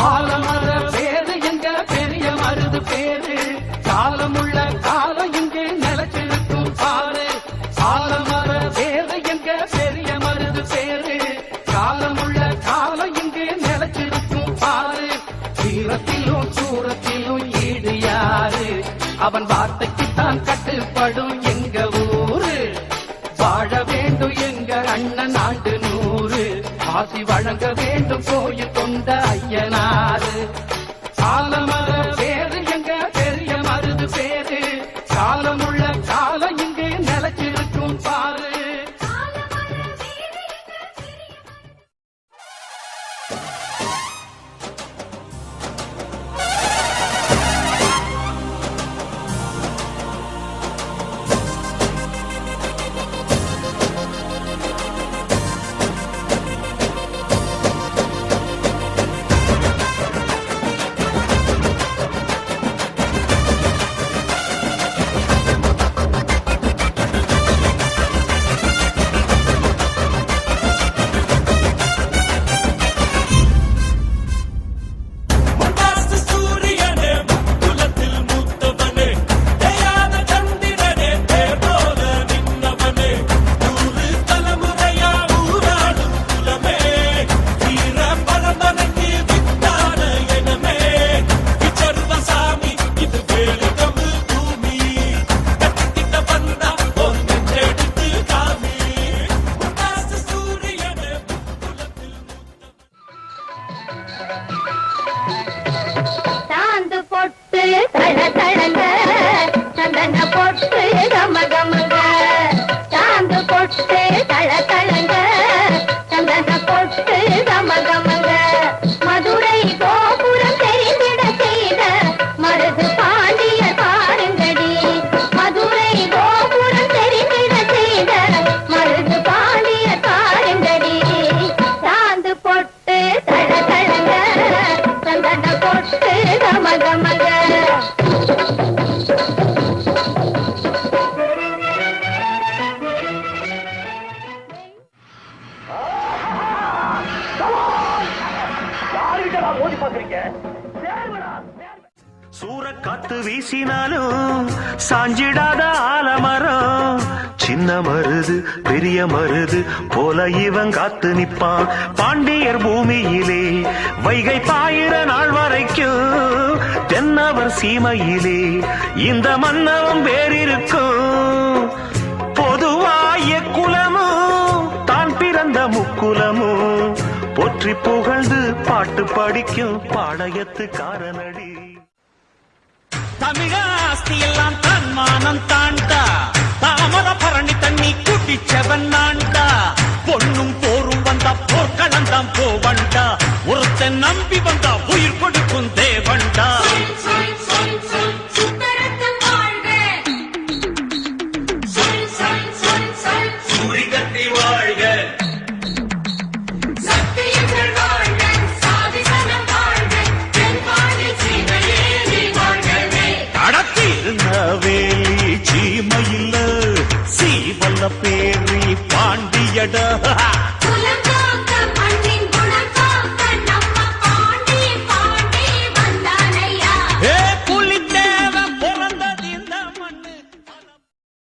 ஆலமர பேரு எங்க பெரிய மருது பேரு காலமுள்ள காலம் இங்கே நிலச்சிருக்கும் பாரு ஆலமர பேரு எங்க பெரிய மருது பேரு காலமுள்ள காலம் இங்கே நிலச்சிருக்கும் பாரு தீரத்திலும் சூரத்திலும் ஈடு யாரு அவன் வார்த்தைக்குத்தான் கட்டுப்படும் எங்க ஊரு வாழ வேண்டும் எங்க அண்ணன் ஆண்டு 100 ஆசி வழங்க வேண்டும் கோயில் கொண்ட ஐயனாரு ஆலமர பேரு எங்க பெரிய மருது பேரு காலமுள்ள காலம் இங்கே நிலச்சிருக்கும் பாரு சூறக்காத்து வீசினாலும் சாஞ்சிடாத ஆலமரம் சின்ன மருது பெரிய மருது போல இவன் காத்து நிப்பான் பாண்டியர் பூமியிலே வைகை பாயிர நாள் வரைக்கும் தென்னவர் சீமையிலே இந்த மன்னவம் வேறிருக்கும் பொதுவாய குலமும் தான் பிறந்த முக்குலமும் போற்றி புகழ்ந்து பாட்டு படிக்கும் பாளையத்துக்காரனடி தமிழாஸ்தி எல்லாம் தன்மானம் தாண்டா தாமர பரணி தண்ணி குட்டிச்சவன் நான்டா பொண்ணும் போரும் வந்தா போர்க்களந்தான் போவண்டா ஒருத்தன் நம்பி வந்தா உயிர் கொடுக்கும் தேவண்டா சூரிகத்தி வாழ்க வேலி சீமையில் சீவல்ல பேரி பாண்டியட